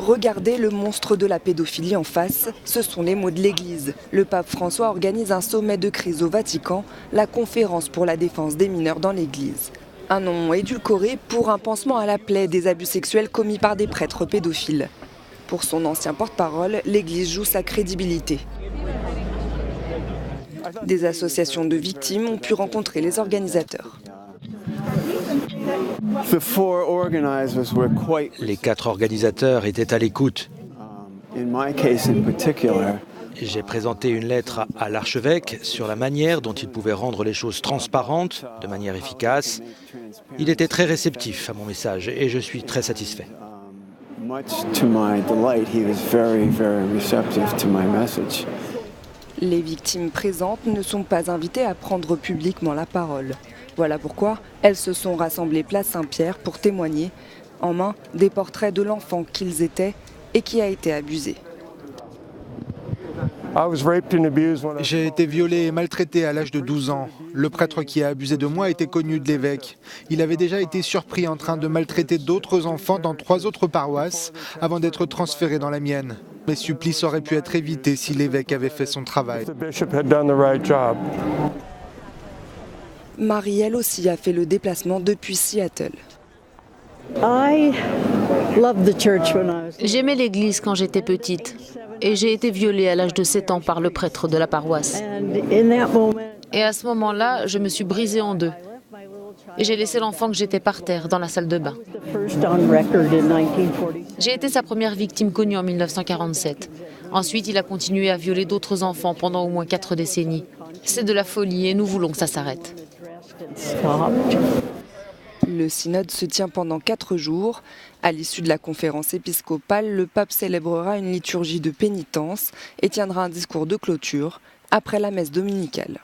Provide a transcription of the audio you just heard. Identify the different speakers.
Speaker 1: Regardez le monstre de la pédophilie en face, ce sont les mots de l'Église. Le pape François organise un sommet de crise au Vatican, la conférence pour la défense des mineurs dans l'Église. Un nom édulcoré pour un pansement à la plaie des abus sexuels commis par des prêtres pédophiles. Pour son ancien porte-parole, l'Église joue sa crédibilité. Des associations de victimes ont pu rencontrer les organisateurs.
Speaker 2: Les 4 organisateurs étaient à l'écoute. J'ai présenté une lettre à l'archevêque sur la manière dont il pouvait rendre les choses transparentes, de manière efficace. Il était très réceptif à mon message et je suis très satisfait.
Speaker 1: Les victimes présentes ne sont pas invitées à prendre publiquement la parole. Voilà pourquoi elles se sont rassemblées place Saint-Pierre pour témoigner, en main des portraits de l'enfant qu'ils étaient et qui a été abusé.
Speaker 3: J'ai été violé et maltraité à l'âge de 12 ans. Le prêtre qui a abusé de moi était connu de l'évêque. Il avait déjà été surpris en train de maltraiter d'autres enfants dans 3 autres paroisses avant d'être transféré dans la mienne. Mes supplices auraient pu être évités si l'évêque avait fait son travail.
Speaker 1: Marie, elle aussi, a fait le déplacement depuis Seattle.
Speaker 4: J'aimais l'église quand j'étais petite et j'ai été violée à l'âge de 7 ans par le prêtre de la paroisse. Et à ce moment-là, je me suis brisée en 2 et j'ai laissé l'enfant que j'étais par terre dans la salle de bain. J'ai été sa première victime connue en 1947. Ensuite, il a continué à violer d'autres enfants pendant au moins 4 décennies. C'est de la folie et nous voulons que ça s'arrête.
Speaker 1: Le synode se tient pendant 4 jours. À l'issue de la conférence épiscopale, le pape célébrera une liturgie de pénitence et tiendra un discours de clôture après la messe dominicale.